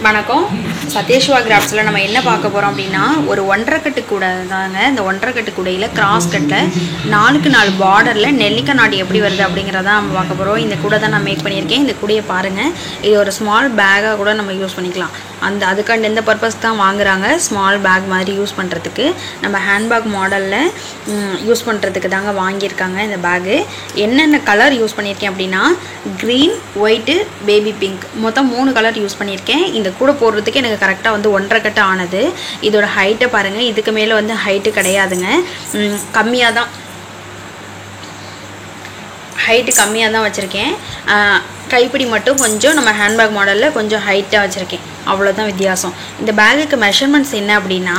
வணக்கம். சத்யஸ்வா கிராஃப்ட்ஸில் நம்ம என்ன பார்க்க போகிறோம் அப்படின்னா, ஒரு 1.5 கட்டு கூடை தாங்க. இந்த 1.5 கட்டு கூடையில் கிராஸ் கட்டில் 4க்கு 4 பார்டரில் நெல்லிக்காய் நாடி எப்படி வருது அப்படிங்கிறத நம்ம பார்க்க போகிறோம். இந்த கூடை தான் நான் மேக் பண்ணியிருக்கேன். இந்த கூடையை பாருங்கள். இது ஒரு ஸ்மால் பேக்காக கூட நம்ம யூஸ் பண்ணிக்கலாம். அதுக்காண்டி எந்த பர்பஸ் தான் வாங்குறாங்க, ஸ்மால் பேக் மாதிரி யூஸ் பண்ணுறதுக்கு, நம்ம ஹேண்ட்பேக் மாடலில் யூஸ் பண்ணுறதுக்கு தாங்க வாங்கியிருக்காங்க இந்த பேகு. என்னென்ன கலர் யூஸ் பண்ணியிருக்கேன் அப்படின்னா, க்ரீன், ஒயிட்டு, பேபி பிங்க், மொத்தம் 3 கலர் யூஸ் பண்ணியிருக்கேன். இந்த கூட போடுறதுக்கு எனக்கு கரெக்டாக 1.5 கட்டு ஆனது. இதோட ஹைட்டை பாருங்கள். இதுக்கு மேலே ஹைட்டு கிடையாதுங்க, கம்மியாக தான், ஹைட்டு கம்மியாக தான் வச்சுருக்கேன். கைப்பிடி மட்டும் கொஞ்சம் நம்ம ஹேண்ட்பேக் மாடலில் கொஞ்சம் ஹைட்டாக வச்சுருக்கேன், அவ்வளோதான் வித்தியாசம். இந்த பேகுக்கு மெஷர்மெண்ட்ஸ் என்ன அப்படின்னா,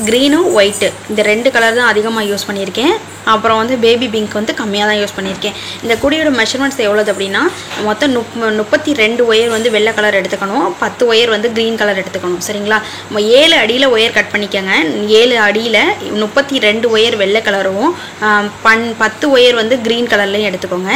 க்ரீனும் ஒயிட்டு இந்த 2 கலர் தான் அதிகமாக யூஸ் பண்ணியிருக்கேன். அப்புறம் பேபி பிங்க் கம்மியாக தான் யூஸ் பண்ணியிருக்கேன். இந்த கூடையோட மெஷர்மெண்ட்ஸ் எவ்வளோது அப்படின்னா, மொத்தம் 32 ஒயர் வெள்ளை கலர் எடுத்துக்கணும், 10 ஒயர் க்ரீன் கலர் எடுத்துக்கணும். சரிங்களா? 7 அடியில் ஒயர் கட் பண்ணிக்கோங்க. 7 அடியில் 32 ஒயர் வெள்ளை கலரும் 10 ஒயர் க்ரீன் கலர்லையும் எடுத்துக்கோங்க.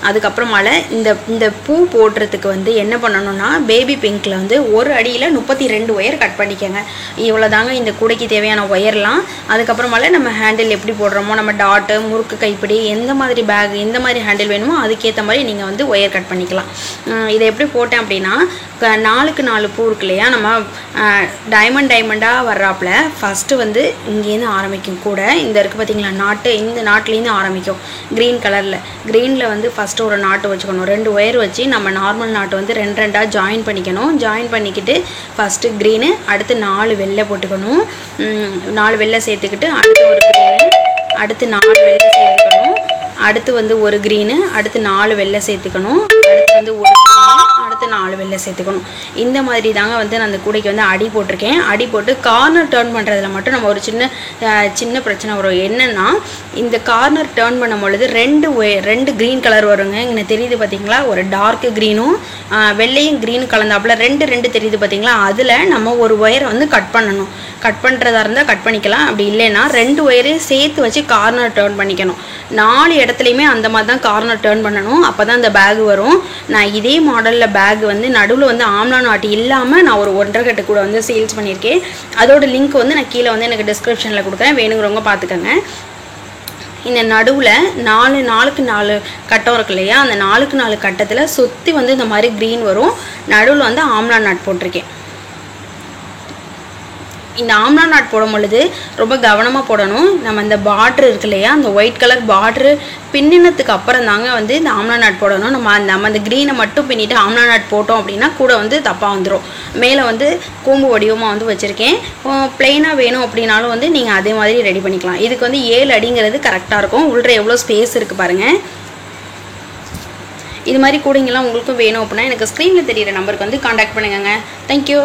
அதுக்கப்புறமால இந்த பூ போடுறதுக்கு என்ன பண்ணணும்னா, பேபி பிங்க்கில் 1 அடியில் 32 ஒயர் கட் பண்ணிக்கோங்க. இவ்வளோ தாங்க இந்த கூடைக்கு தேவையான ஒயர்லாம். அதுக்கப்புறமால நம்ம ஹேண்டில் எப்படி போடுறோமோ, நம்ம டாட்டு, முறுக்கு கைப்பிடி, எந்த மாதிரி பேக், எந்த மாதிரி ஹேண்டில் வேணுமோ அதுக்கேற்ற மாதிரி நீங்கள் ஒயர் கட் பண்ணிக்கலாம். இதை எப்படி போட்டேன் அப்படின்னா, 4க்கு 4 பூ இருக்கு இல்லையா, நம்ம டைமண்டாக வர்றாப்புல ஃபஸ்ட்டு இங்கேருந்து ஆரம்பிக்கும். கூட இந்த இருக்குது பார்த்தீங்களா நாட்டு, இந்த நாட்டிலேருந்து ஆரம்பிக்கும். க்ரீன் கலரில், க்ரீனில் ஃபஸ்ட்டு ஒரு நாட்டு வச்சுக்கணும். 2 ஒயர் வச்சு நம்ம நார்மல் நாட்டு 2 ஜாயின் பண்ணிக்கணும். ஜாயின் பண்ணிக்கிட்டு ஃபஸ்ட்டு க்ரீனு, அடுத்து 4 வெள்ளை போட்டுக்கணும். 4 வெள்ளை சேர்த்துக்கிட்டு அடுத்து ஒரு க்ரீனு, அடுத்து 4 வெள்ளை சேர்த்துக்கணும். அடுத்து ஒரு க்ரீனு, அடுத்து 4 வெள்ளை சேர்த்துக்கணும். அடுத்து ஒரு க்ரீனு, அடுத்து 4 வெள்ளை சேர்த்துக்கணும். இந்த மாதிரி தாங்க நான் அந்த கூடைக்கு அடி போட்டிருக்கேன். அடி போட்டு கார்னர் டேர்ன் பண்ணுறதுல மட்டும் நம்ம ஒரு சின்ன பிரச்சனை வரும். என்னென்னா, இந்த கார்னர் டேர்ன் பண்ணும் பொழுது 2 க்ரீன் கலர் வருங்க. இங்கே தெரியுது பார்த்தீங்களா, ஒரு டார்க் க்ரீனும் வெள்ளையும் க்ரீனும் கலந்தாப்புல 2 தெரியுது பார்த்தீங்களா. அதில் நம்ம ஒரு ஒயரை கட் பண்ணணும். கட் பண்ணுறதா இருந்தால் கட் பண்ணிக்கலாம். அப்படி இல்லைன்னா 2 ஒயரையும் சேர்த்து வச்சு கார்னர் டேர்ன் பண்ணிக்கணும். 4 இடத்துலையுமே அந்த மாதிரி தான் கார்னர் டேர்ன் பண்ணணும். அப்போ தான் இந்த பேக் வரும். நான் இதே மாடலில் பேக் நடுவில் ஆம்லா நாட்டு இல்லாமல் நான் ஒரு 1.5 கட்டு கூட சேல்ஸ் பண்ணியிருக்கேன். அதோட லிங்க் நான் கீழே எனக்கு டிஸ்கிரிப்ஷனில் கொடுக்குறேன், வேணுங்கிறவங்க பார்த்துக்கோங்க. இந்த நடுவில் 4க்கு 4 கட்டம் இருக்கு இல்லையா, அந்த 4க்கு 4 கட்டத்தில் சுற்றி இந்த மாதிரி க்ரீன் வரும். நடுவில் ஆம்லா நாட் போட்டிருக்கேன். இந்த ஆம்லா நாட் போடும் பொழுது ரொம்ப கவனமாக போடணும். நம்ம இந்த பார்ட்ரு இருக்கு இல்லையா, அந்த ஒயிட் கலர் பார்ட்ரு பின்னினத்துக்கு அப்புறம் தாங்க இந்த ஆம்லா நாட் போடணும். நம்ம அந்த க்ரீனை மட்டும் பின்னிட்டு ஆம்லா நாட் போட்டோம் அப்படின்னா கூட தப்பாக வந்துடும். மேலே கூம்பு வடிவமாக வச்சுருக்கேன். ப்ளெயினாக வேணும் அப்படின்னாலும் நீங்கள் அதே மாதிரி ரெடி பண்ணிக்கலாம். இதுக்கு 7 அடிங்கிறது கரெக்டாக இருக்கும். உள்ள எவ்வளோ ஸ்பேஸ் இருக்குது பாருங்கள். இது மாதிரி கூடைங்கெல்லாம் உங்களுக்கும் வேணும் அப்படின்னா எனக்கு ஸ்க்ரீனில் தெரிகிற நம்பருக்கு காண்டாக்ட் பண்ணுங்க. தேங்க்யூ.